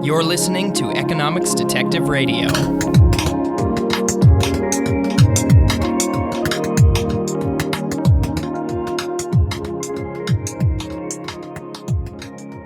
You're listening to Economics Detective Radio.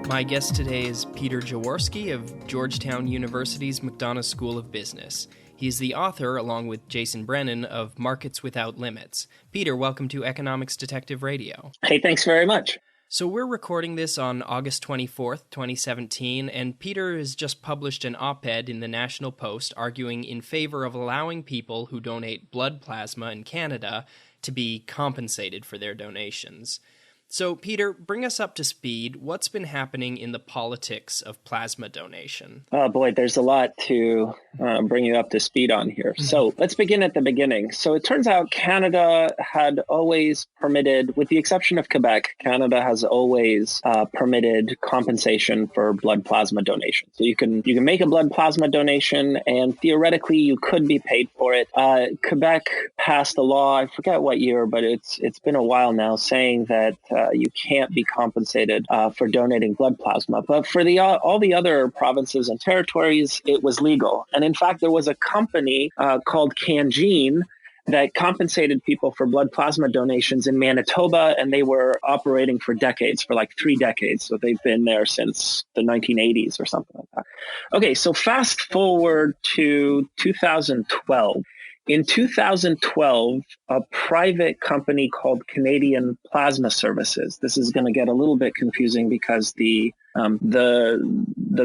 My guest today is Peter Jaworski of Georgetown University's McDonough School of Business. He's the author, along with Jason Brennan, of Markets Without Limits. Peter, welcome to Economics Detective Radio. Hey, thanks very much. So we're recording this on August 24th, 2017, and Peter has just published an op-ed in the National Post arguing in favor of allowing people who donate blood plasma in Canada to be compensated for their donations. So, Peter, bring us up to speed. What's been happening in the politics of plasma donation? Oh boy, there's a lot to bring you up to speed on here. So let's begin at the beginning. So it turns out Canada had always permitted, with the exception of Quebec, Canada has always permitted compensation for blood plasma donation. So you can make a blood plasma donation, and theoretically you could be paid for it. Quebec passed a law, I forget what year, but it's been a while now, saying that you can't be compensated for donating blood plasma. But for all the other provinces and territories, it was legal. And in fact, there was a company called Cangene that compensated people for blood plasma donations in Manitoba, and they were operating for decades, for like 3 decades. So they've been there since the 1980s or something like that. Okay, so fast forward to 2012. In 2012, a private company called Canadian Plasma Services. This is going to get a little bit confusing because the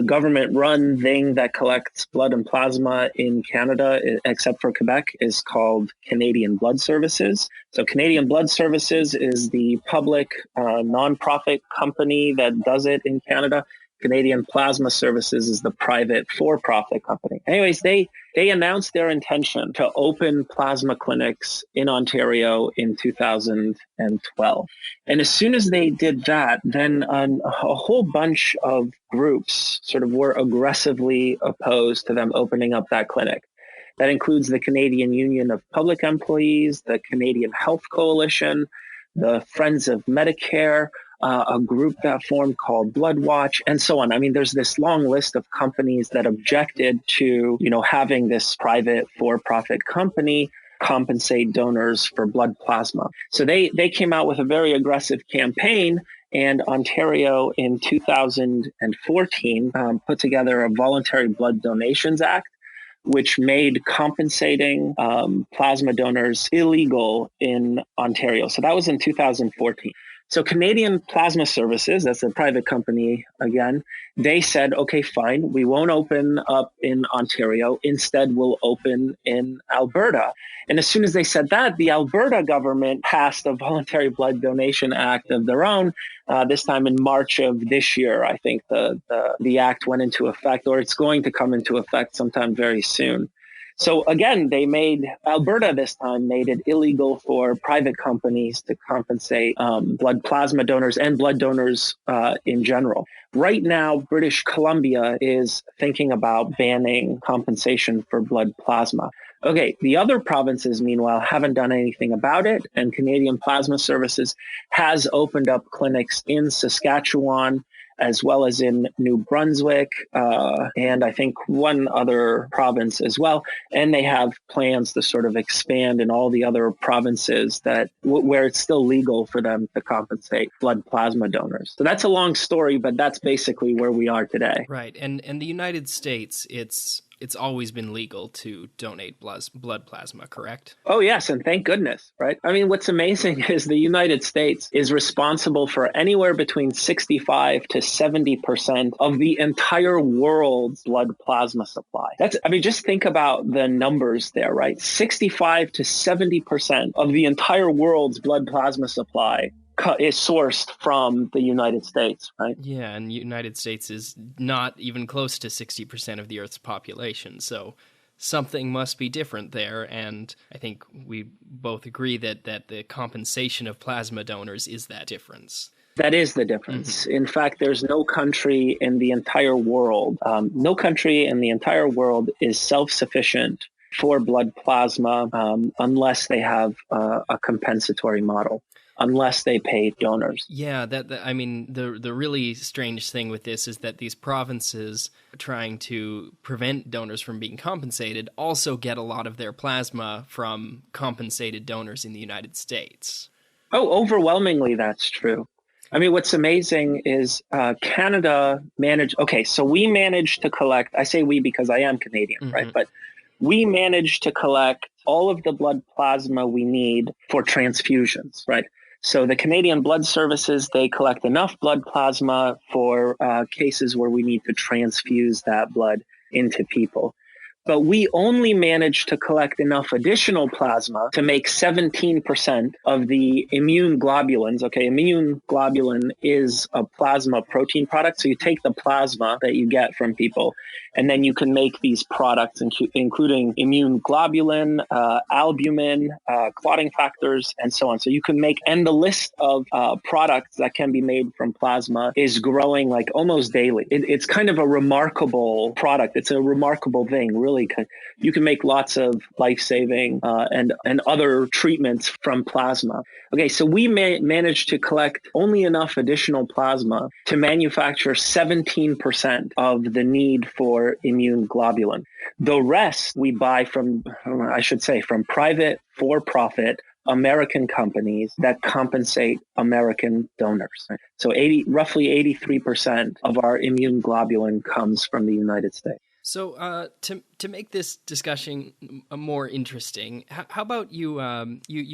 government-run thing that collects blood and plasma in Canada, except for Quebec, is called Canadian Blood Services. So Canadian Blood Services is the public nonprofit company that does it in Canada. Canadian Plasma Services is the private for-profit company. Anyways, they announced their intention to open plasma clinics in Ontario in 2012. And as soon as they did that, then a whole bunch of groups sort of were aggressively opposed to them opening up that clinic. That includes the Canadian Union of Public Employees, the Canadian Health Coalition, the Friends of Medicare, a group that formed called Blood Watch, and so on. I mean, there's this long list of companies that objected to, having this private for-profit company compensate donors for blood plasma. So they came out with a very aggressive campaign, and Ontario in 2014 put together a Voluntary Blood Donations Act, which made compensating plasma donors illegal in Ontario. So that was in 2014. So Canadian Plasma Services, that's a private company again, they said, okay, fine, we won't open up in Ontario. Instead, we'll open in Alberta. And as soon as they said that, the Alberta government passed a Voluntary Blood Donation Act of their own. This time in March of this year, I think the act went into effect, or it's going to come into effect sometime very soon. So again, Alberta this time made it illegal for private companies to compensate blood plasma donors and blood donors in general. Right now, British Columbia is thinking about banning compensation for blood plasma. Okay, the other provinces, meanwhile, haven't done anything about it, and Canadian Plasma Services has opened up clinics in Saskatchewan, as well as in New Brunswick, and I think one other province as well. And they have plans to sort of expand in all the other provinces where it's still legal for them to compensate blood plasma donors. So that's a long story, but that's basically where we are today. Right, and the United States, it's always been legal to donate blood plasma, correct? Oh, yes, and thank goodness, right? I mean, what's amazing is the United States is responsible for anywhere between 65 to 70% of the entire world's blood plasma supply. Just think about the numbers there, right? 65 to 70% of the entire world's blood plasma supply is sourced from the United States, right? Yeah, and the United States is not even close to 60% of the Earth's population, so something must be different there, and I think we both agree that the compensation of plasma donors is that difference. That is the difference. Mm-hmm. In fact, there's no country in the entire world, is self-sufficient for blood plasma unless they have a compensatory model. unless they pay donors. Yeah, I mean, the really strange thing with this is that these provinces trying to prevent donors from being compensated also get a lot of their plasma from compensated donors in the United States. Oh, overwhelmingly, that's true. I mean, what's amazing is Canada managed. Okay, so we managed to collect. I say we because I am Canadian, right? But we managed to collect all of the blood plasma we need for transfusions, right? So the Canadian Blood Services, they collect enough blood plasma for cases where we need to transfuse that blood into people. But we only managed to collect enough additional plasma to make 17% of the immune globulins. Okay, immune globulin is a plasma protein product. So you take the plasma that you get from people, and then you can make these products, including immune globulin, albumin, clotting factors, and so on. So you can make, and the list of products that can be made from plasma is growing like almost daily. It's kind of a remarkable product. It's a remarkable thing, really. You can make lots of life-saving and other treatments from plasma. Okay, so we managed to collect only enough additional plasma to manufacture 17% of the need for immune globulin. The rest we buy from private for-profit American companies that compensate American donors. So roughly 83% of our immune globulin comes from the United States. So to make this discussion more interesting, how about you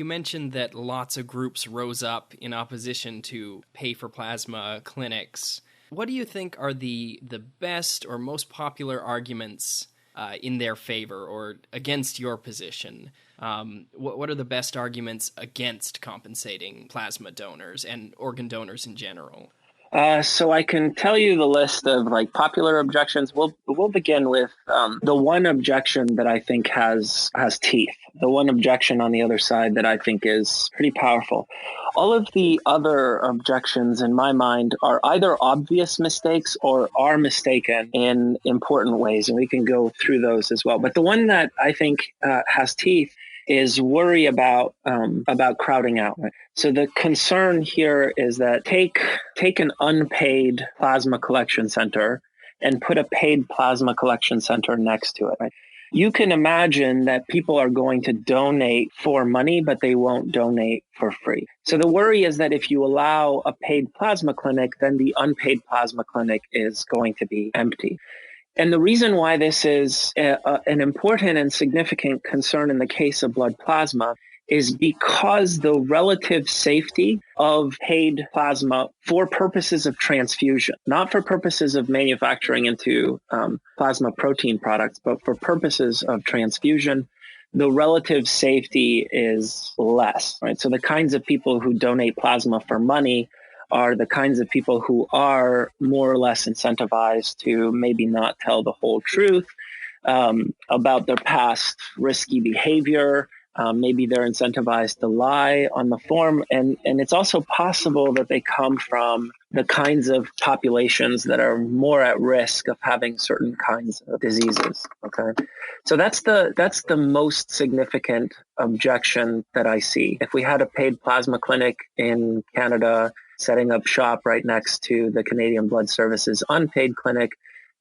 mentioned that lots of groups rose up in opposition to pay-for-plasma clinics. What do you think are the best or most popular arguments in their favor or against your position? What are the best arguments against compensating plasma donors and organ donors in general? So I can tell you the list of like popular objections. We'll begin with the one objection that I think has teeth. The one objection on the other side that I think is pretty powerful. All of the other objections in my mind are either obvious mistakes or are mistaken in important ways, and we can go through those as well. But the one that I think has teeth is worry about crowding out. So the concern here is that take an unpaid plasma collection center and put a paid plasma collection center next to it. Right? You can imagine that people are going to donate for money, but they won't donate for free. So the worry is that if you allow a paid plasma clinic, then the unpaid plasma clinic is going to be empty. And the reason why this is an important and significant concern in the case of blood plasma is because the relative safety of paid plasma for purposes of transfusion, not for purposes of manufacturing into plasma protein products, but for purposes of transfusion, the relative safety is less, right? So the kinds of people who donate plasma for money are the kinds of people who are more or less incentivized to maybe not tell the whole truth about their past risky behavior. Maybe they're incentivized to lie on the form. And it's also possible that they come from the kinds of populations that are more at risk of having certain kinds of diseases. Okay. So that's the most significant objection that I see. If we had a paid plasma clinic in Canada setting up shop right next to the Canadian Blood Services unpaid clinic,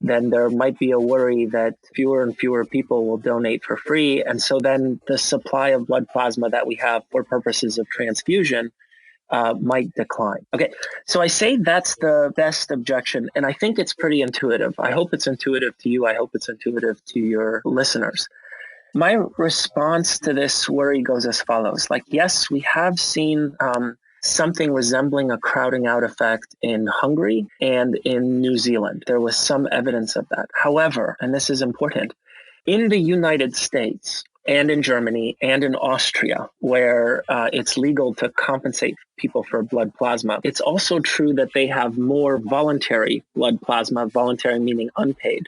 then there might be a worry that fewer and fewer people will donate for free. And so then the supply of blood plasma that we have for purposes of transfusion might decline. Okay, so I say that's the best objection, and I think it's pretty intuitive. I hope it's intuitive to you. I hope it's intuitive to your listeners. My response to this worry goes as follows. Like, yes, we have seen something resembling a crowding out effect in Hungary and in New Zealand. There was some evidence of that. However, and this is important, in the United States and in Germany and in Austria, where it's legal to compensate people for blood plasma, it's also true that they have more voluntary blood plasma, voluntary meaning unpaid,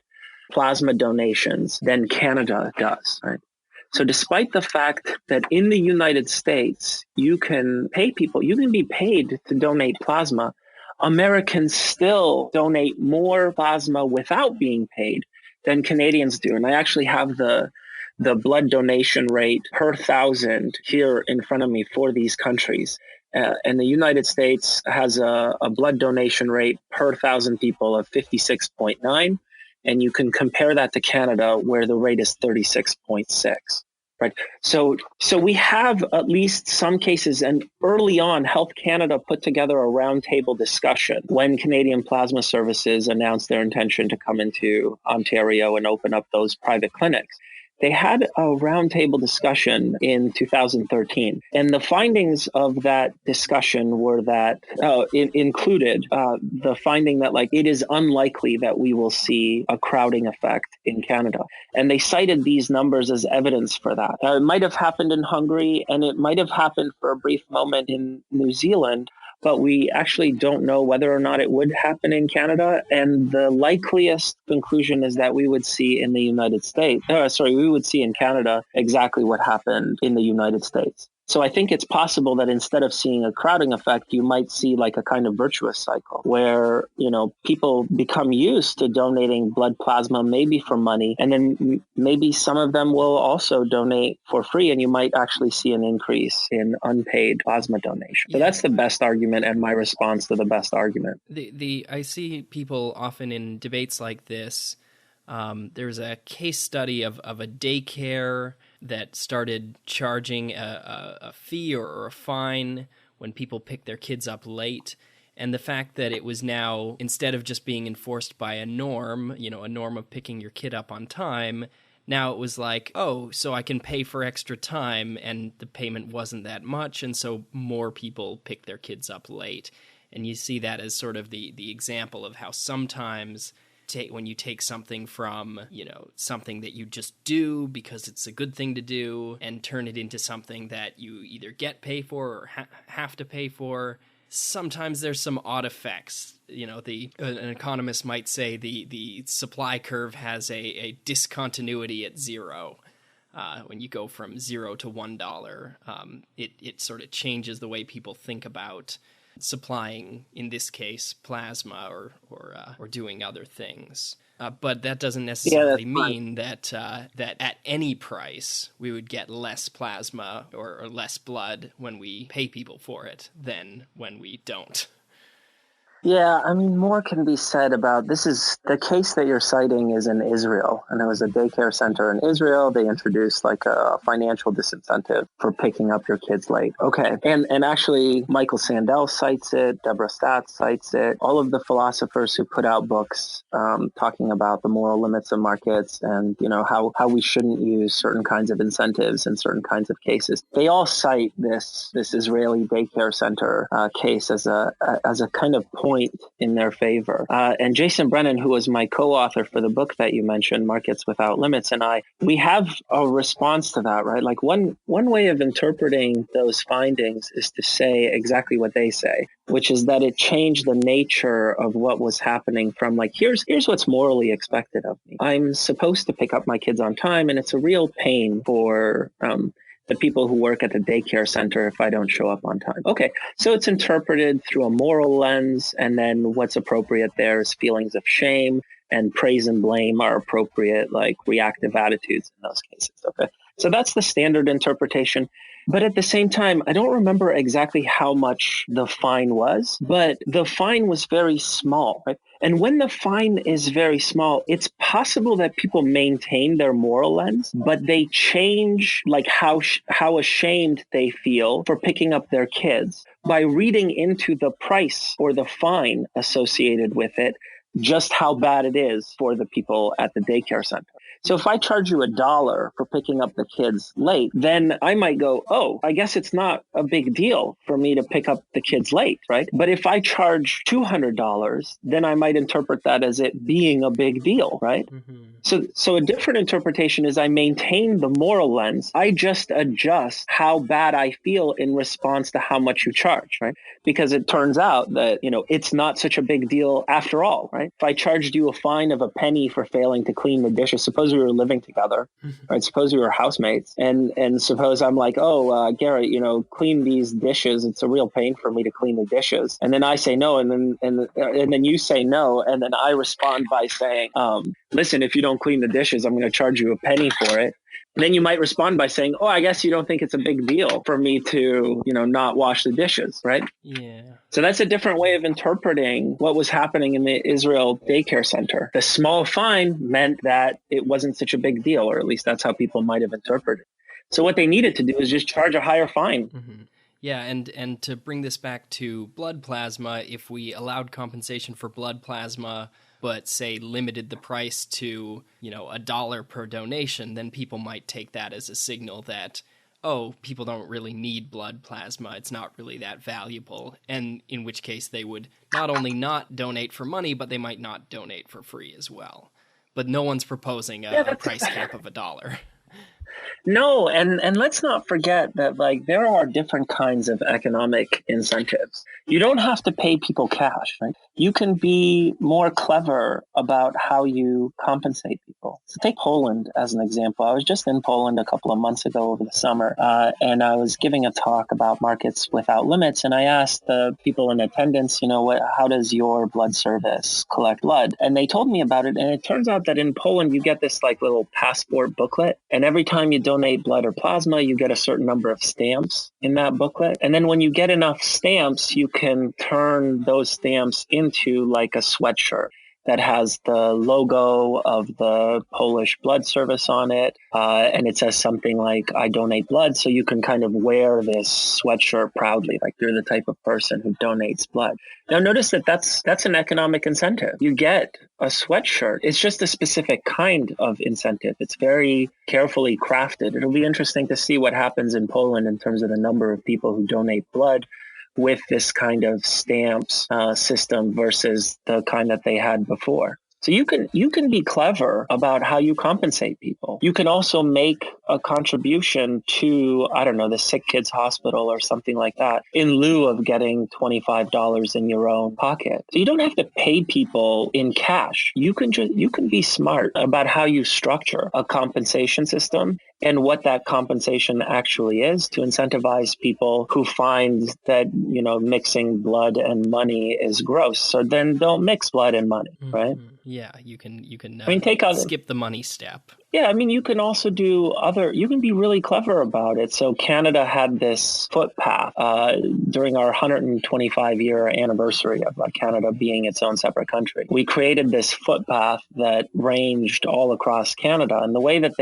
plasma donations than Canada does, right? So despite the fact that in the United States, you can pay people, you can be paid to donate plasma, Americans still donate more plasma without being paid than Canadians do. And I actually have the blood donation rate per thousand here in front of me for these countries. And the United States has a blood donation rate per 1,000 people of 56.9. And you can compare that to Canada, where the rate is 36.6. Right. So we have at least some cases, and early on, Health Canada put together a roundtable discussion when Canadian Plasma Services announced their intention to come into Ontario and open up those private clinics. They had a roundtable discussion in 2013, and the findings of that discussion were that it included the finding that it is unlikely that we will see a crowding effect in Canada. And they cited these numbers as evidence for that. It might have happened in Hungary, and it might have happened for a brief moment in New Zealand, but we actually don't know whether or not it would happen in Canada. And the likeliest conclusion is that we would see in the United States, we would see in Canada exactly what happened in the United States. So I think it's possible that instead of seeing a crowding effect, you might see a kind of virtuous cycle where, people become used to donating blood plasma, maybe for money, and then maybe some of them will also donate for free, and you might actually see an increase in unpaid plasma donation. So that's the best argument and my response to the best argument. I see people often in debates like this. There's a case study of a daycare that started charging a fee or a fine when people pick their kids up late. And the fact that it was now, instead of just being enforced by a norm of picking your kid up on time, now it was so I can pay for extra time, and the payment wasn't that much, and so more people pick their kids up late. And you see that as sort of the example of how sometimes when you take something from, something that you just do because it's a good thing to do and turn it into something that you either get paid for or have to pay for, sometimes there's some odd effects. An economist might say the supply curve has a discontinuity at zero. When you go from $0 to $1, it sort of changes the way people think about supplying, in this case, plasma or doing other things. But that doesn't necessarily mean that at any price we would get less plasma or less blood when we pay people for it than when we don't. Yeah, I mean, more can be said about this. Is the case that you're citing is in Israel, and it was a daycare center in Israel. They introduced a financial disincentive for picking up your kids late. Okay, and actually, Michael Sandel cites it, Deborah Statz cites it. All of the philosophers who put out books talking about the moral limits of markets and how we shouldn't use certain kinds of incentives in certain kinds of cases. They all cite this Israeli daycare center case as a kind of point in their favor. And Jason Brennan, who was my co-author for the book that you mentioned, Markets Without Limits, and we have a response to that, right? One way of interpreting those findings is to say exactly what they say, which is that it changed the nature of what was happening from here's what's morally expected of me. I'm supposed to pick up my kids on time, and it's a real pain for the people who work at the daycare center if I don't show up on time. Okay, so it's interpreted through a moral lens, and then what's appropriate there is feelings of shame, and praise and blame are appropriate, reactive attitudes in those cases. Okay, so that's the standard interpretation. But at the same time, I don't remember exactly how much the fine was, but the fine was very small, right? And when the fine is very small, it's possible that people maintain their moral lens, but they change how ashamed they feel for picking up their kids by reading into the price or the fine associated with it, just how bad it is for the people at the daycare center. So if I charge you $1 for picking up the kids late, then I might go, oh, I guess it's not a big deal for me to pick up the kids late, right? But if I charge $200, then I might interpret that as it being a big deal, right? Mm-hmm. So a different interpretation is I maintain the moral lens. I just adjust how bad I feel in response to how much you charge, right? Because it turns out that, it's not such a big deal after all, right? If I charged you a fine of $0.01 for failing to clean the dishes, suppose we were living together, right? Suppose we were housemates, and suppose I'm like, Garrett, clean these dishes. It's a real pain for me to clean the dishes. And then I say no, and then you say no, and then I respond by saying, listen, if you don't clean the dishes, I'm going to charge you $0.01 for it. Then you might respond by saying, oh, I guess you don't think it's a big deal for me to, not wash the dishes, right? Yeah. So that's a different way of interpreting what was happening in the Israel daycare center. The small fine meant that it wasn't such a big deal, or at least that's how people might have interpreted it. So what they needed to do is just charge a higher fine. Mm-hmm. Yeah, and to bring this back to blood plasma, if we allowed compensation for blood plasma, but say limited the price to, $1 per donation, then people might take that as a signal that, oh, people don't really need blood plasma, it's not really that valuable, and in which case they would not only not donate for money, but they might not donate for free as well. But no one's proposing a price cap of $1. No, and let's not forget that there are different kinds of economic incentives. You don't have to pay people cash, right? You can be more clever about how you compensate people. So take Poland as an example. I was just in Poland a couple of months ago over the summer, and I was giving a talk about markets without limits, and I asked the people in attendance, how does your blood service collect blood? And they told me about it, and it turns out that in Poland you get this little passport booklet, and every time you donate blood or plasma, you get a certain number of stamps in that booklet. And then when you get enough stamps, you can turn those stamps into a sweatshirt that has the logo of the Polish blood service on it. And it says something like, I donate blood. So you can kind of wear this sweatshirt proudly, like you're the type of person who donates blood. Now, notice that that's an economic incentive. You get a sweatshirt. It's just a specific kind of incentive. It's very carefully crafted. It'll be interesting to see what happens in Poland in terms of the number of people who donate blood with this kind of stamps system versus the kind that they had before. So you can be clever about how you compensate people. You can also make a contribution to, I don't know, the Sick Kids Hospital or something like that in lieu of getting $25 in your own pocket. So you don't have to pay people in cash. You can be smart about how you structure a compensation system and what that compensation actually is to incentivize people who find that, mixing blood and money is gross. So then don't mix blood and money, right? Yeah, you can skip the money step. Yeah, you can also you can be really clever about it. So Canada had this footpath during our 125-year anniversary of Canada being its own separate country. We created this footpath that ranged all across Canada. And the way that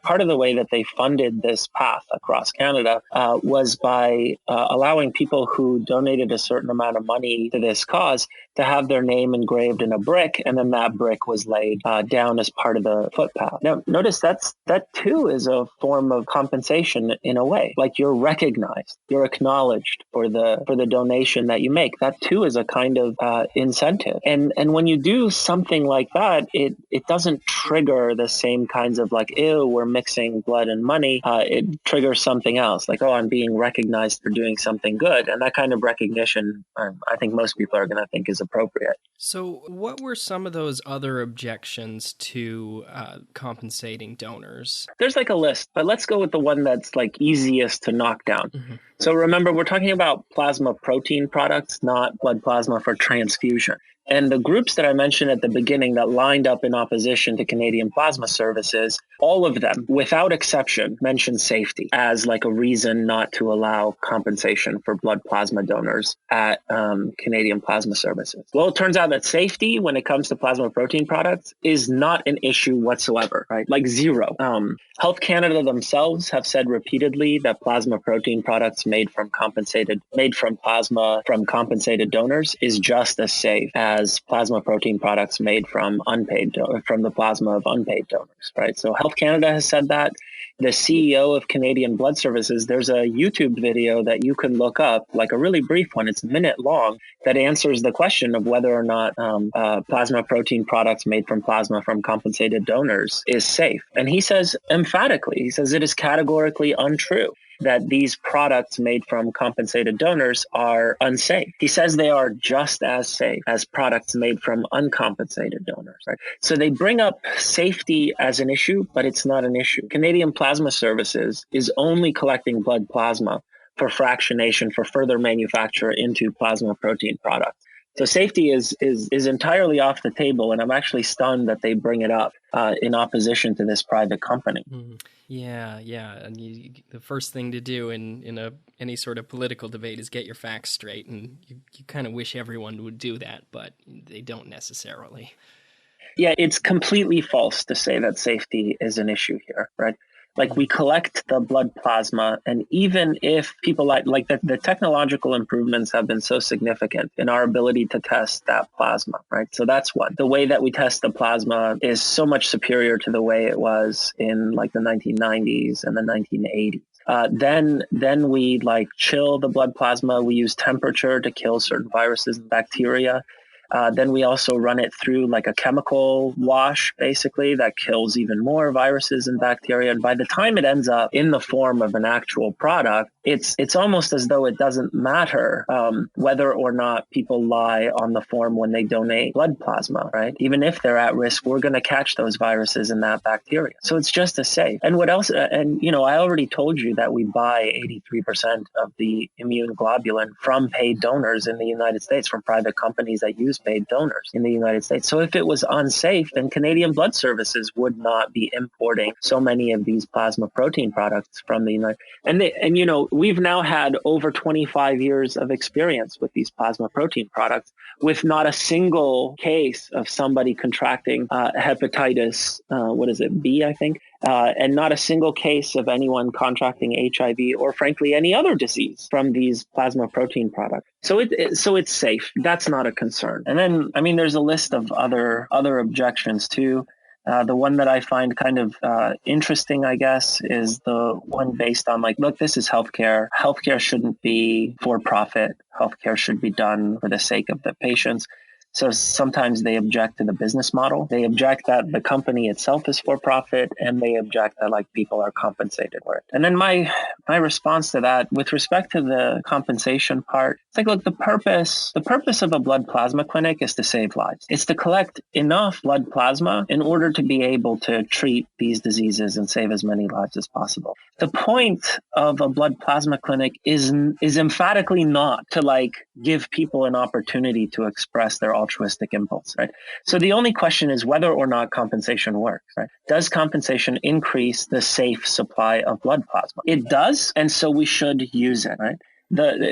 part of the way that they funded this path across Canada was by allowing people who donated a certain amount of money to this cause to have their name engraved in a brick, and then that brick was laid down as part of the footpath. Now, notice that too is a form of compensation in a way. You're recognized, you're acknowledged for the donation that you make. That too is a kind of incentive. And when you do something like that, it doesn't trigger the same kinds of ew, we're mixing blood and money. It triggers something else, oh, I'm being recognized for doing something good. And that kind of recognition, I think most people are going to think is appropriate. So what were some of those other objections to compensating donors? There's a list, but let's go with the one that's easiest to knock down. Mm-hmm. So remember, we're talking about plasma protein products, not blood plasma for transfusion. And the groups that I mentioned at the beginning that lined up in opposition to Canadian Plasma Services, all of them, without exception, mentioned safety as a reason not to allow compensation for blood plasma donors at Canadian Plasma Services. Well, it turns out that safety, when it comes to plasma protein products, is not an issue whatsoever, right? Zero. Health Canada themselves have said repeatedly that plasma protein products made from plasma from compensated donors is just as safe as plasma protein products made from from the plasma of unpaid donors, right? So Health Canada has said that. The CEO of Canadian Blood Services, there's a YouTube video that you can look up, a really brief one, it's a minute long, that answers the question of whether or not plasma protein products made from plasma from compensated donors is safe. And he says emphatically, it is categorically untrue that these products made from compensated donors are unsafe. He says they are just as safe as products made from uncompensated donors. Right? So they bring up safety as an issue, but it's not an issue. Canadian Plasma Services is only collecting blood plasma for fractionation for further manufacture into plasma protein products. So safety is entirely off the table, and I'm actually stunned that they bring it up in opposition to this private company. Yeah. And the first thing to do in any sort of political debate is get your facts straight, and you kind of wish everyone would do that, but they don't necessarily. Yeah, it's completely false to say that safety is an issue here, right? Like, we collect the blood plasma, and even if people like the technological improvements have been so significant in our ability to test that plasma, right? So that's one. The way that we test the plasma is so much superior to the way it was in like the 1990s and the 1980s. Then we like chill the blood plasma. We use temperature to kill certain viruses and bacteria. Then we also run it through like a chemical wash, basically, that kills even more viruses and bacteria. And by the time it ends up in the form of an actual product, it's almost as though it doesn't matter whether or not people lie on the form when they donate blood plasma, right? Even if they're at risk, we're going to catch those viruses and that bacteria. So it's just as safe. And what else? And, I already told you that we buy 83% of the immune globulin from paid donors in the United States, from private companies that use paid donors in the United States. So if it was unsafe, then Canadian Blood Services would not be importing so many of these plasma protein products from the United States. And we've now had over 25 years of experience with these plasma protein products, with not a single case of somebody contracting hepatitis, B, I think, and not a single case of anyone contracting HIV or, frankly, any other disease from these plasma protein products. So it's safe. That's not a concern. And then, there's a list of other objections too. The one that I find kind of interesting, I guess, is the one based on look, this is healthcare. Healthcare shouldn't be for profit. Healthcare should be done for the sake of the patients. So sometimes they object to the business model. They object that the company itself is for profit, and they object that people are compensated for it. And then my response to that, with respect to the compensation part, it's look, the purpose of a blood plasma clinic is to save lives. It's to collect enough blood plasma in order to be able to treat these diseases and save as many lives as possible. The point of a blood plasma clinic is emphatically not to give people an opportunity to express their altruistic impulse, right? So the only question is whether or not compensation works, right? Does compensation increase the safe supply of blood plasma? It does, and so we should use it, right?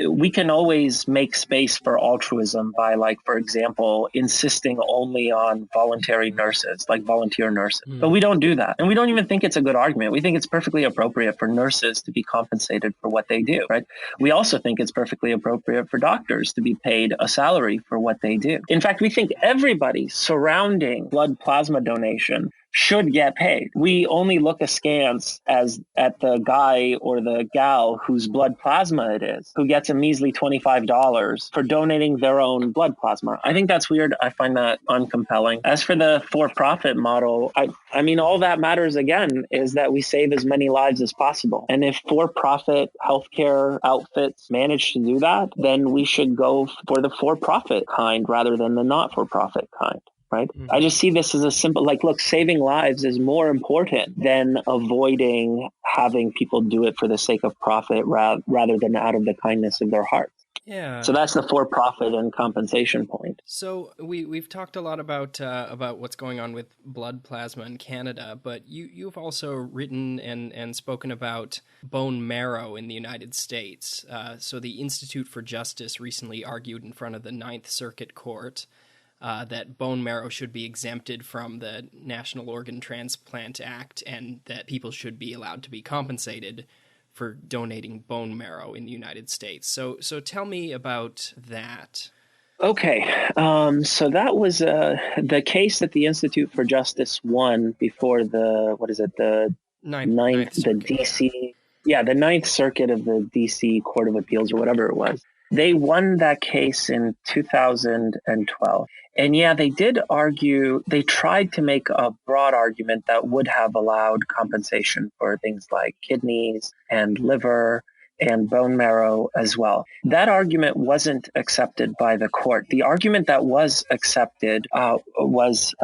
We can always make space for altruism by, for example, insisting only on voluntary nurses, volunteer nurses. But we don't do that. And we don't even think it's a good argument. We think it's perfectly appropriate for nurses to be compensated for what they do, right? We also think it's perfectly appropriate for doctors to be paid a salary for what they do. In fact, we think everybody surrounding blood plasma donation should get paid. We only look askance at the guy or the gal whose blood plasma it is, who gets a measly $25 for donating their own blood plasma. I think that's weird. I find that uncompelling. As for the for-profit model, all that matters again is that we save as many lives as possible. And if for-profit healthcare outfits manage to do that, then we should go for the for-profit kind rather than the not-for-profit kind. Right? I just see this as a simple, look, saving lives is more important than avoiding having people do it for the sake of profit rather than out of the kindness of their hearts. Yeah. So that's the for-profit and compensation point. So we've talked a lot about what's going on with blood plasma in Canada, but you've also written and spoken about bone marrow in the United States. So the Institute for Justice recently argued in front of the Ninth Circuit Court that bone marrow should be exempted from the National Organ Transplant Act, and that people should be allowed to be compensated for donating bone marrow in the United States. So tell me about that. Okay, so that was the case that the Institute for Justice won before the Ninth Circuit of the DC Court of Appeals, or whatever it was. They won that case in 2012. And yeah, they did argue, they tried to make a broad argument that would have allowed compensation for things like kidneys and liver and bone marrow as well. That argument wasn't accepted by the court. The argument that was accepted was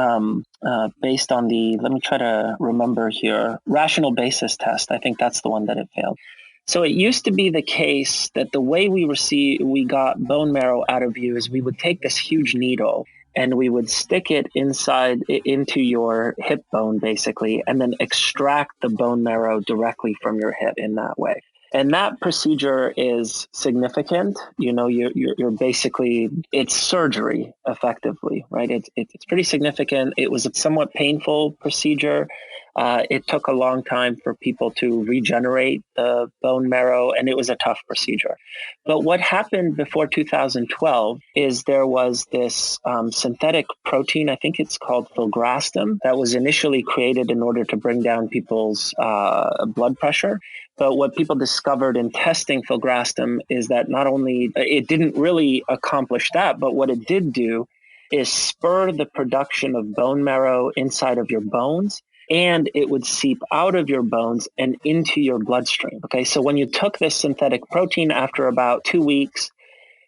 based on let me try to remember here, rational basis test. I think that's the one that it failed. So it used to be the case that the way we got bone marrow out of you is we would take this huge needle and we would stick it into your hip bone, basically, and then extract the bone marrow directly from your hip in that way. And that procedure is significant. You're basically, it's surgery effectively, right? It's pretty significant. It was a somewhat painful procedure. It took a long time for people to regenerate the bone marrow, and it was a tough procedure. But what happened before 2012 is there was this synthetic protein, I think it's called filgrastim, that was initially created in order to bring down people's blood pressure. But what people discovered in testing filgrastim is that not only it didn't really accomplish that, but what it did do is spur the production of bone marrow inside of your bones, and it would seep out of your bones and into your bloodstream. Okay, so when you took this synthetic protein, after about 2 weeks,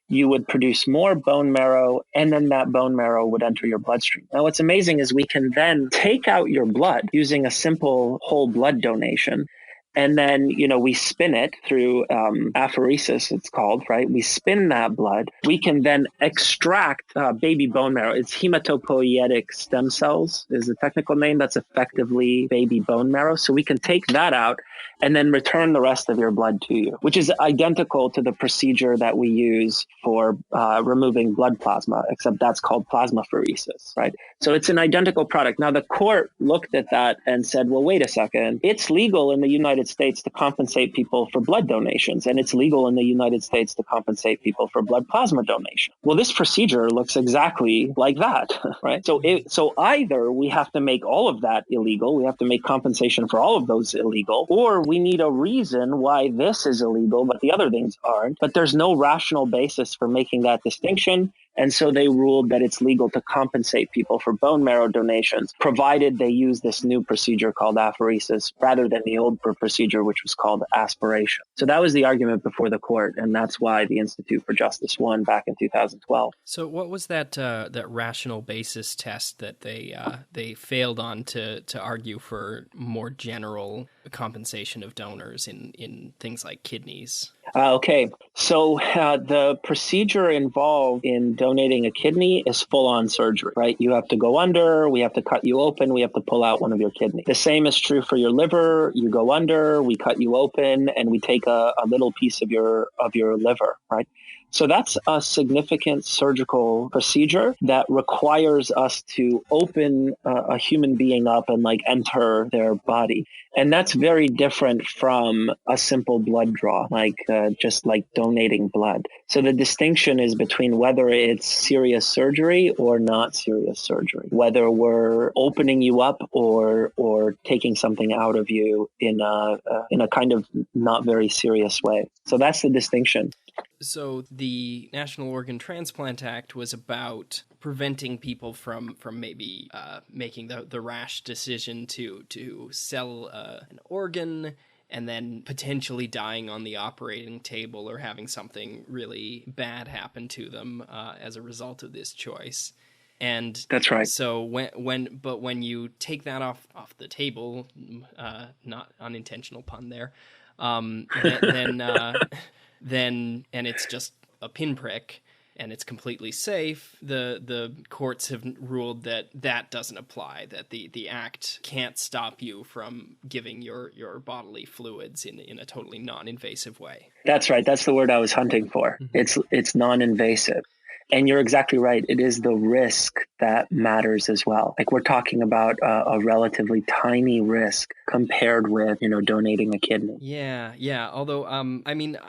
you would produce more bone marrow, and then that bone marrow would enter your bloodstream. Now, what's amazing is we can then take out your blood using a simple whole blood donation. And then, we spin it through apheresis, it's called, right? We spin that blood. We can then extract baby bone marrow. It's hematopoietic stem cells is the technical name. That's effectively baby bone marrow. So we can take that out and then return the rest of your blood to you, which is identical to the procedure that we use for removing blood plasma, except that's called plasmapheresis, right? So it's an identical product. Now, the court looked at that and said, well, wait a second. It's legal in the United States to compensate people for blood donations, and it's legal in the United States to compensate people for blood plasma donation. Well, this procedure looks exactly like that, right? So either we have to make all of that illegal, we have to make compensation for all of those illegal, or we need a reason why this is illegal, but the other things aren't. But there's no rational basis for making that distinction. And so they ruled that it's legal to compensate people for bone marrow donations, provided they use this new procedure called apheresis rather than the old procedure, which was called aspiration. So that was the argument before the court, and that's why the Institute for Justice won back in 2012. So what was that rational basis test that they failed on to argue for more general compensation of donors in things like kidneys? Okay, so the procedure involved in donating a kidney is full-on surgery, right? You have to go under, we have to cut you open, we have to pull out one of your kidneys. The same is true for your liver. You go under, we cut you open, and we take a little piece of your liver, right? So that's a significant surgical procedure that requires us to open a human being up and enter their body. And that's very different from a simple blood draw, just like donating blood. So the distinction is between whether it's serious surgery or not serious surgery, whether we're opening you up or taking something out of you in a kind of not very serious way. So that's the distinction. So the National Organ Transplant Act was about preventing people from maybe making the rash decision to sell an organ and then potentially dying on the operating table or having something really bad happen to them as a result of this choice. And that's right. So when you take that off the table, not unintentional pun there, then and it's just a pinprick and it's completely safe, the courts have ruled that doesn't apply, that the act can't stop you from giving your bodily fluids in a totally non-invasive way. That's right. That's the word I was hunting for. Mm-hmm. It's non-invasive. And you're exactly right. It is the risk that matters as well. We're talking about a relatively tiny risk compared with, donating a kidney. Yeah. Although,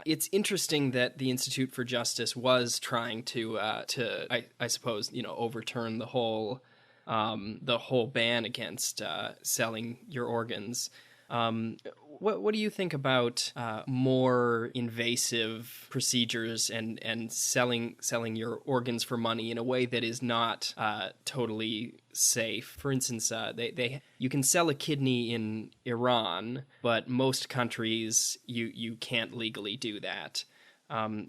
it's interesting that the Institute for Justice was trying to I suppose, overturn the whole ban against selling your organs. What do you think about more invasive procedures and selling your organs for money in a way that is not totally safe? For instance, you can sell a kidney in Iran, but most countries you can't legally do that.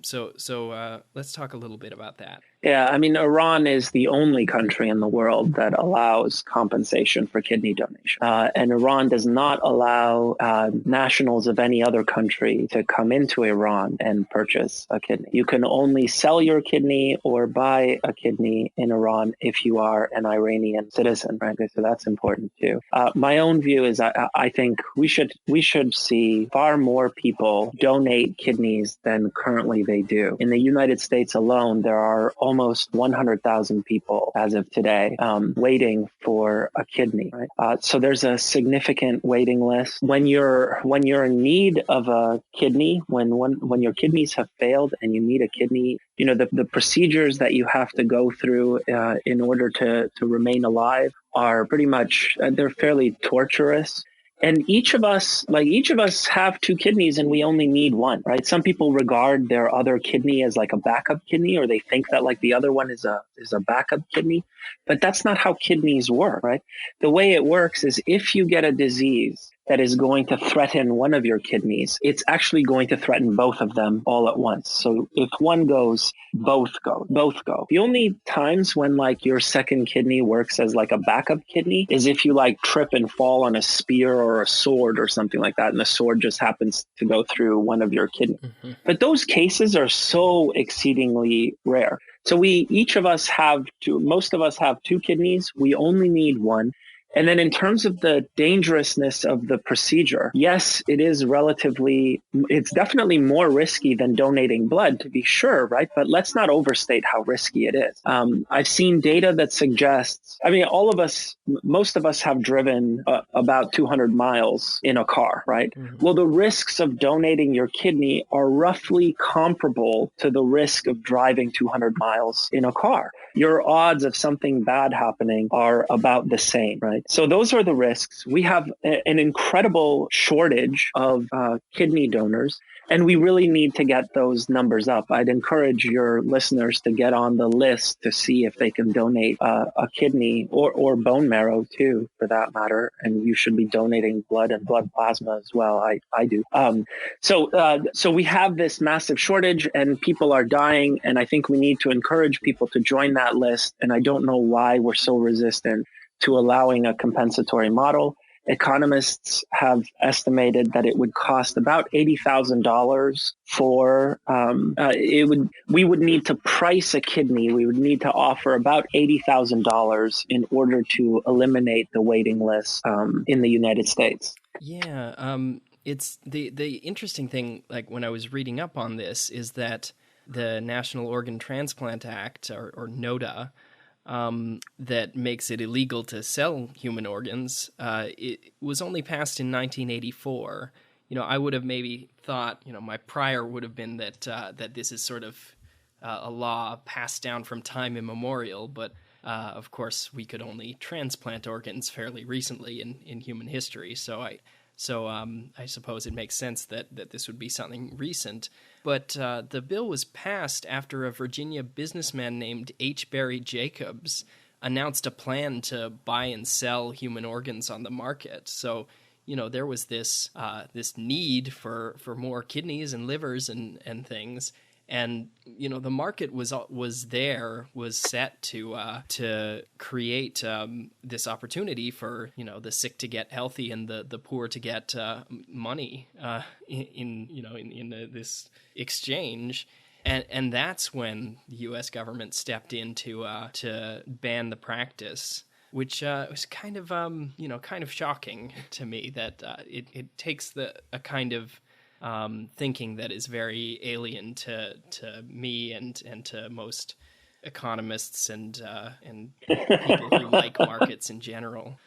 So let's talk a little bit about that. Yeah, I mean, Iran is the only country in the world that allows compensation for kidney donation. And Iran does not allow nationals of any other country to come into Iran and purchase a kidney. You can only sell your kidney or buy a kidney in Iran if you are an Iranian citizen, right? So that's important too. My own view is I think we should see far more people donate kidneys than currently they do. In the United States alone, there are almost 100,000 people as of today waiting for a kidney. Right? So there's a significant waiting list. When you're in need of a kidney, when your kidneys have failed and you need a kidney, you know, the procedures that you have to go through in order to remain alive are pretty much they're fairly torturous. And each of us have two kidneys and we only need one, right? Some people regard their other kidney as like a backup kidney, or they think that like the other one is a backup kidney, but that's not how kidneys work, right? The way it works is if you get a disease that is going to threaten one of your kidneys, it's actually going to threaten both of them all at once. So if one goes, both go. The only times when like your second kidney works as like a backup kidney is if you like trip and fall on a spear or a sword or something like that, and the sword just happens to go through one of your kidneys. Mm-hmm. But those cases are so exceedingly rare. So most of us have two kidneys. We only need one. And then in terms of the dangerousness of the procedure, yes, it's definitely more risky than donating blood, to be sure, right? But let's not overstate how risky it is. I've seen data that suggests, I mean, most of us have driven about 200 miles in a car, right? Mm-hmm. Well, the risks of donating your kidney are roughly comparable to the risk of driving 200 miles in a car. Your odds of something bad happening are about the same, right? So those are the risks. We have an incredible shortage of kidney donors, and we really need to get those numbers up. I'd encourage your listeners to get on the list to see if they can donate a kidney or bone marrow too, for that matter. And you should be donating blood and blood plasma as well. I do. So we have this massive shortage and people are dying. And I think we need to encourage people to join that list. And I don't know why we're so resistant to allowing a compensatory model. Economists have estimated that it would cost about $80,000 for we would need to price a kidney. We would need to offer about $80,000 in order to eliminate the waiting list in the United States. Yeah, it's the interesting thing. Like when I was reading up on this, is that the National Organ Transplant Act, or Noda, that makes it illegal to sell human organs, it was only passed in 1984. You know, I would have maybe thought, you know, my prior would have been that this is sort of a law passed down from time immemorial, but of course we could only transplant organs fairly recently in human history. So I suppose it makes sense that this would be something recent. But the bill was passed after a Virginia businessman named H. Barry Jacobs announced a plan to buy and sell human organs on the market. So, you know, there was this need for more kidneys and livers and things. And, you know, the market was set to create this opportunity for, you know, the sick to get healthy and the poor to get money in this exchange. And that's when the U.S. government stepped in to ban the practice, which was kind of shocking to me that it takes a kind of thinking that is very alien to me and to most economists and people who like markets in general.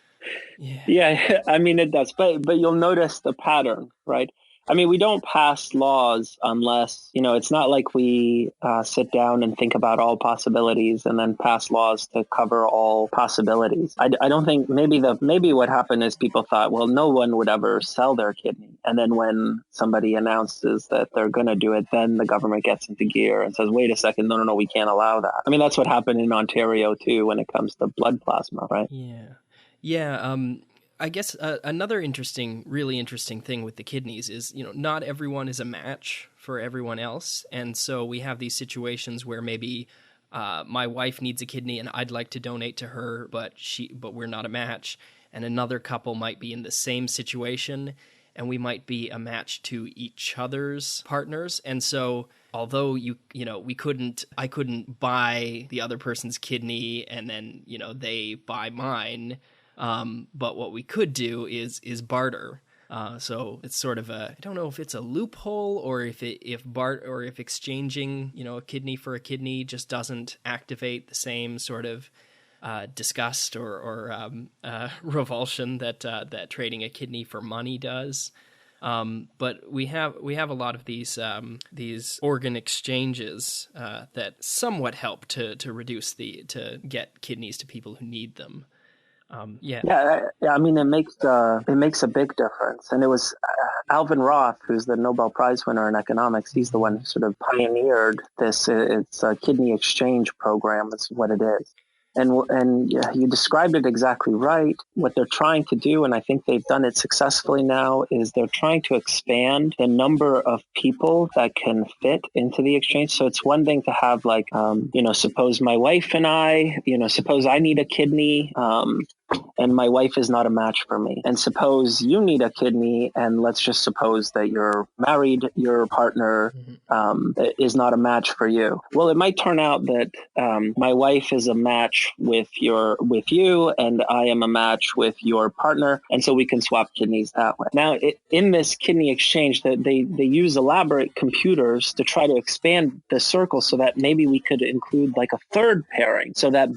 Yeah, I mean it does, but you'll notice the pattern, right? I mean, we don't pass laws unless, you know, it's not like we sit down and think about all possibilities and then pass laws to cover all possibilities. I don't think maybe what happened is people thought, well, no one would ever sell their kidney. And then when somebody announces that they're going to do it, then the government gets into gear and says, wait a second, no, we can't allow that. I mean, that's what happened in Ontario, too, when it comes to blood plasma, right? Yeah. I guess another really interesting thing with the kidneys is, you know, not everyone is a match for everyone else. And so we have these situations where maybe my wife needs a kidney and I'd like to donate to her, but we're not a match. And another couple might be in the same situation, and we might be a match to each other's partners. And so, although I couldn't buy the other person's kidney and then they buy mine. But what we could do is barter. So it's sort of I don't know if it's a loophole or if exchanging, a kidney for a kidney just doesn't activate the same sort of disgust or revulsion that trading a kidney for money does. But we have a lot of these organ exchanges that somewhat help to reduce to get kidneys to people who need them. Yeah. I mean, it makes a big difference. And it was Alvin Roth, who's the Nobel Prize winner in economics. He's the one who sort of pioneered this. It's a kidney exchange program. That's what it is. And you described it exactly right. What they're trying to do, and I think they've done it successfully now, is they're trying to expand the number of people that can fit into the exchange. So it's one thing to have suppose my wife and I, suppose I need a kidney, and my wife is not a match for me. And suppose you need a kidney, and let's just suppose that you're married, your partner is not a match for you. Well, it might turn out that my wife is a match with you, and I am a match with your partner, and so we can swap kidneys that way. Now, in this kidney exchange, they use elaborate computers to try to expand the circle so that maybe we could include like a third pairing, so that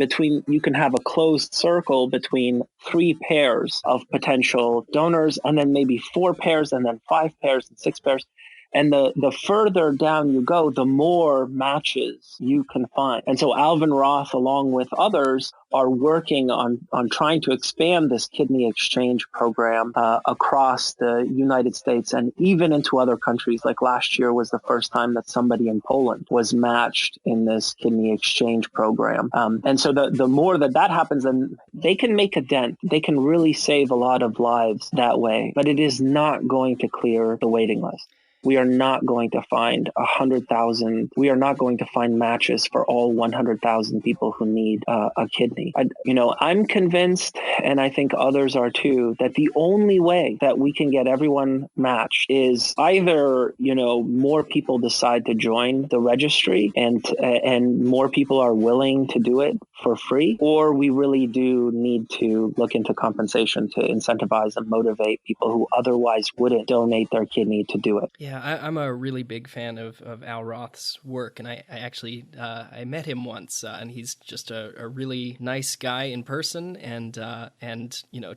you can have a closed circle between 3 pairs of potential donors, and then maybe 4 pairs, and then 5 pairs and 6 pairs. And the further down you go, the more matches you can find. And so Alvin Roth, along with others, are working on trying to expand this kidney exchange program across the United States and even into other countries. Like last year was the first time that somebody in Poland was matched in this kidney exchange program. And so the more that happens, then they can make a dent. They can really save a lot of lives that way. But it is not going to clear the waiting list. We are not going to find 100,000. We are not going to find matches for all 100,000 people who need a kidney. I'm convinced, and I think others are too, that the only way that we can get everyone matched is either, more people decide to join the registry and more people are willing to do it for free, or we really do need to look into compensation to incentivize and motivate people who otherwise wouldn't donate their kidney to do it. Yeah, I'm a really big fan of Al Roth's work, and I actually I met him once, and he's just a really nice guy in person, and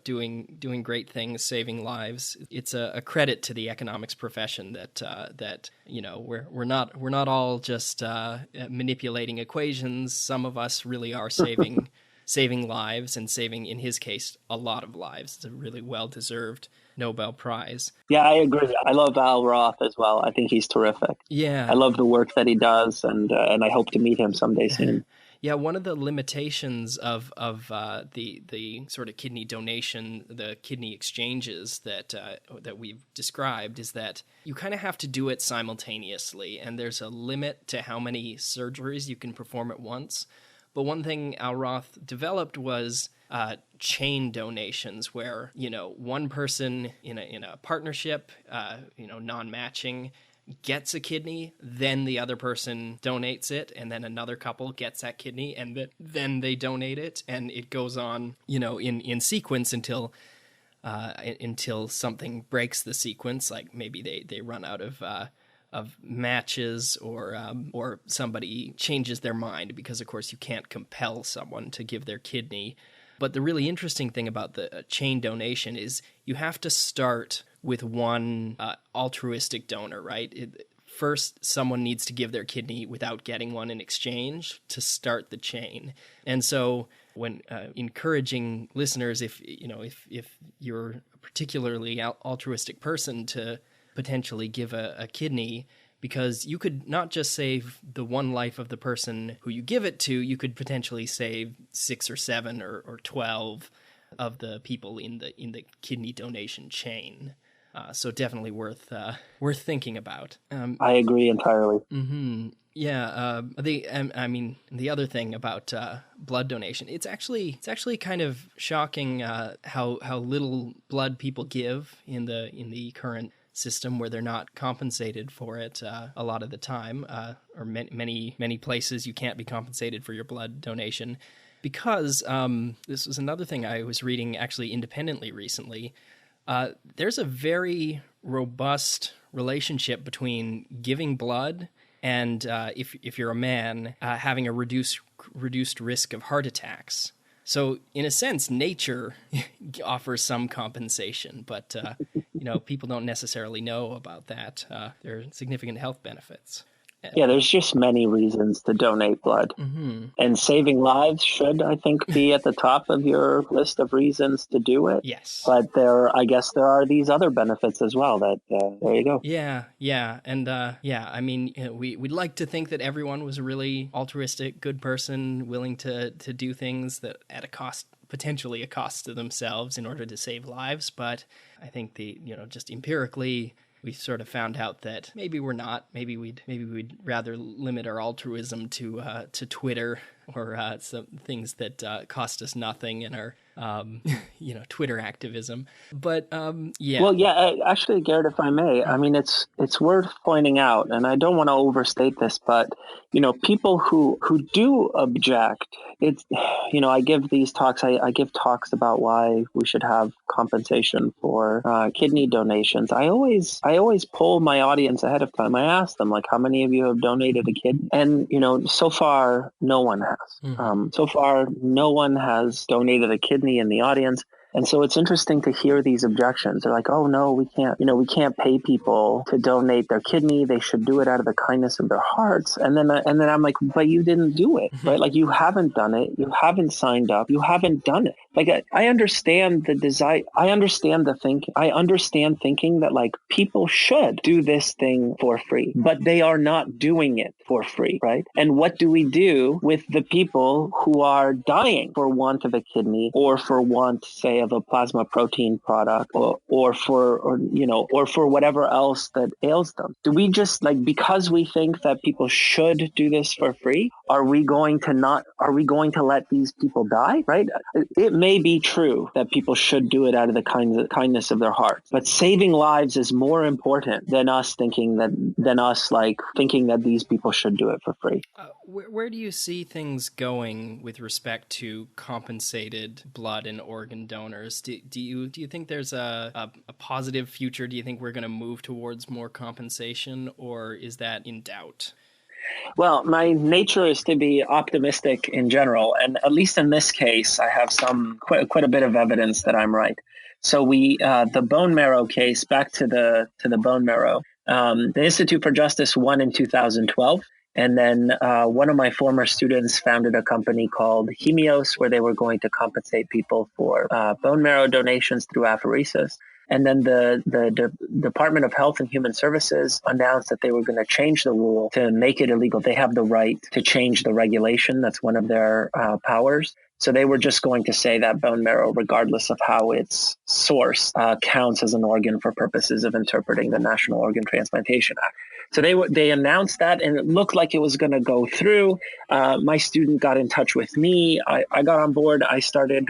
doing great things, saving lives. It's a credit to the economics profession that we're not all just manipulating equations. Some of us really are saving lives, and saving, in his case, a lot of lives. It's a really well-deserved Nobel Prize. Yeah, I agree. I love Al Roth as well. I think he's terrific. Yeah. I love the work that he does, and I hope to meet him someday soon. Yeah, one of the limitations of the sort of kidney donation, the kidney exchanges that we've described, is that you kind of have to do it simultaneously, and there's a limit to how many surgeries you can perform at once. But one thing Al Roth developed was chain donations, where one person in a partnership, non-matching, gets a kidney, then the other person donates it, and then another couple gets that kidney, and then they donate it, and it goes on, in sequence until something breaks the sequence, like maybe they run out of matches, or somebody changes their mind, because of course you can't compel someone to give their kidney. But the really interesting thing about the chain donation is you have to start with one altruistic donor, right? First, someone needs to give their kidney without getting one in exchange to start the chain. And so when encouraging listeners, if you're a particularly altruistic person, to potentially give a kidney, because you could not just save the one life of the person who you give it to, you could potentially save 6 or 7 or 12 of the people in the kidney donation chain. So definitely worth thinking about. I agree entirely. Mm-hmm. Yeah, the other thing about blood donation, it's actually kind of shocking how little blood people give in the current system, where they're not compensated for it a lot of the time, or many places you can't be compensated for your blood donation, because this was another thing I was reading actually independently recently. There's a very robust relationship between giving blood and if you're a man, having a reduced risk of heart attacks. So in a sense, nature offers some compensation, but people don't necessarily know about that. There are significant health benefits. Yeah, there's just many reasons to donate blood. Mm-hmm. And saving lives should, I think, be at the top of your list of reasons to do it. Yes. But I guess there are these other benefits as well that, there you go. Yeah. And we'd like to think that everyone was a really altruistic, good person, willing to do things that at potentially a cost to themselves in order to save lives. But I think just empirically, we sort of found out that maybe we're not. Maybe we'd rather limit our altruism to Twitter or some things that cost us nothing in our Twitter activism. But yeah. Well, yeah, actually, Garrett, if I may, I mean, it's worth pointing out, and I don't want to overstate this, but people who do object, it's I give these talks. I give talks about why we should have compensation for kidney donations. I always poll my audience ahead of time. I ask them, like, how many of you have donated a kidney? And so far, no one has. Mm-hmm. So far, no one has donated a kidney in the audience. And so it's interesting to hear these objections. They're like, oh, no, we can't pay people to donate their kidney. They should do it out of the kindness of their hearts. And then I'm like, but you didn't do it, right? Like, you haven't done it. You haven't signed up. You haven't done it. Like, I understand the desire. I understand the thinking. I understand thinking that, like, people should do this thing for free, but they are not doing it for free, right? And what do we do with the people who are dying for want of a kidney, or for want, say, of a plasma protein product, or for whatever else that ails them? Do we just, like, because we think that people should do this for free, are we going to let these people die, right? It may be true that people should do it out of the kindness of their hearts, but saving lives is more important than us thinking that these people should do it for free. Where do you see things going with respect to compensated blood and organ donors? Do you think there's a positive future? Do you think we're going to move towards more compensation, or is that in doubt? Well, my nature is to be optimistic in general, and at least in this case, I have quite a bit of evidence that I'm right. So the bone marrow case, back to the bone marrow, the Institute for Justice won in 2012. And then one of my former students founded a company called Hemios, where they were going to compensate people for bone marrow donations through apheresis. And then the Department of Health and Human Services announced that they were going to change the rule to make it illegal. They have the right to change the regulation. That's one of their powers. So they were just going to say that bone marrow, regardless of how its source, counts as an organ for purposes of interpreting the National Organ Transplantation Act. So they announced that, and it looked like it was going to go through. My student got in touch with me. I got on board. I started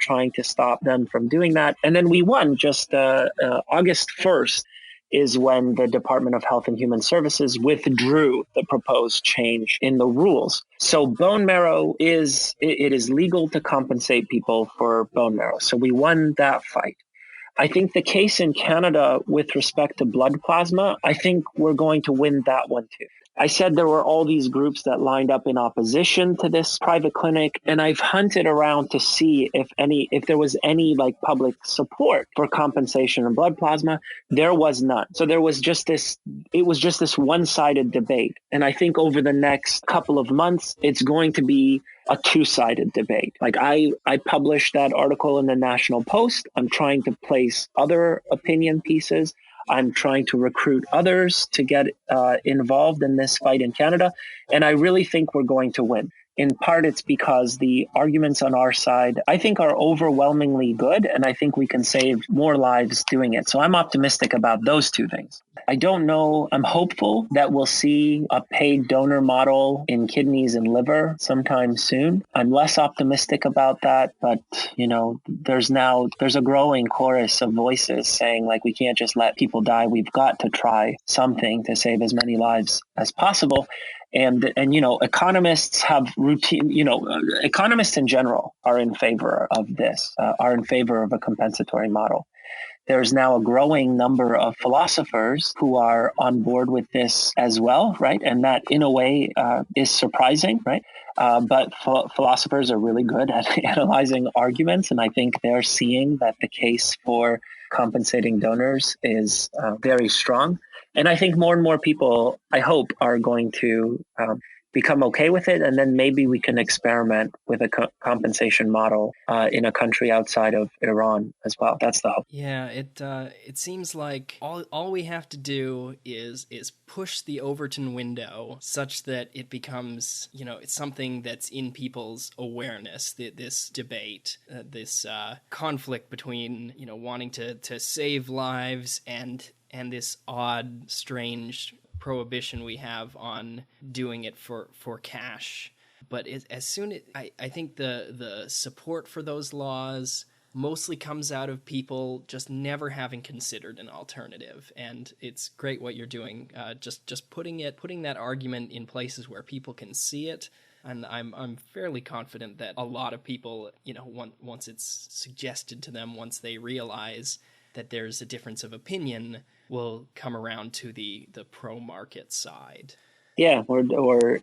trying to stop them from doing that. And then we won. Just August 1st is when the Department of Health and Human Services withdrew the proposed change in the rules. So bone marrow is legal to compensate people for bone marrow. So we won that fight. I think the case in Canada with respect to blood plasma, I think we're going to win that one too. I said there were all these groups that lined up in opposition to this private clinic, and I've hunted around to see if there was any like public support for compensation in blood plasma. There was none. So it was just this one-sided debate. And I think over the next couple of months, it's going to be a two-sided debate. Like I published that article in the National Post. I'm trying to place other opinion pieces. I'm trying to recruit others to get involved in this fight in Canada. And I really think we're going to win. in part it's because the arguments on our side, I think, are overwhelmingly good, and I think we can save more lives doing it. So I'm optimistic about those two things. I don't know. I'm hopeful that we'll see a paid donor model in kidneys and liver sometime soon. I'm less optimistic about that, but there's a growing chorus of voices saying, like, we can't just let people die. We've got to try something to save as many lives as possible. And economists have economists in general are in favor of this, are in favor of a compensatory model. There's now a growing number of philosophers who are on board with this as well, right? And that, in a way, is surprising, right? But philosophers are really good at analyzing arguments, and I think they're seeing that the case for compensating donors is very strong. And I think more and more people, I hope, are going to become okay with it, and then maybe we can experiment with a compensation model in a country outside of Iran as well. That's the hope. Yeah, it seems like all we have to do is push the Overton window such that it becomes, it's something that's in people's awareness, this debate, this conflict between, wanting to save lives and this odd, strange prohibition we have on doing it for cash. But I think the support for those laws mostly comes out of people just never having considered an alternative. And it's great what you're doing, just putting that argument in places where people can see it. And I'm fairly confident that a lot of people, once it's suggested to them, once they realize that there's a difference of opinion, will come around to the pro-market side. Yeah, or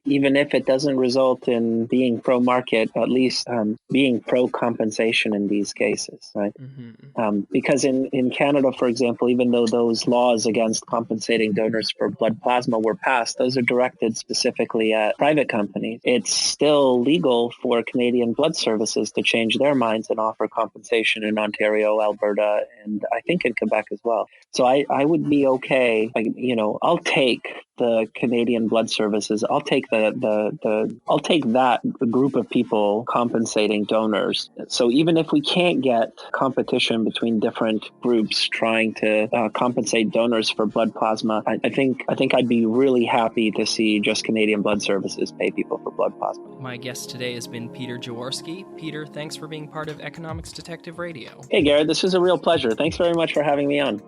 even if it doesn't result in being pro-market, at least being pro-compensation in these cases, right? Mm-hmm. Because in Canada, for example, even though those laws against compensating donors for blood plasma were passed, those are directed specifically at private companies. It's still legal for Canadian Blood Services to change their minds and offer compensation in Ontario, Alberta, and I think in Quebec as well. So I would be okay. I'll take the Canadian Blood Services. I'll take I'll take that group of people compensating donors. So even if we can't get competition between different groups trying to compensate donors for blood plasma, I think I'd be really happy to see just Canadian Blood Services pay people for blood plasma. My guest today has been Peter Jaworski. Peter, thanks for being part of Economics Detective Radio. Hey, Garrett, this was a real pleasure. Thanks very much for having me on.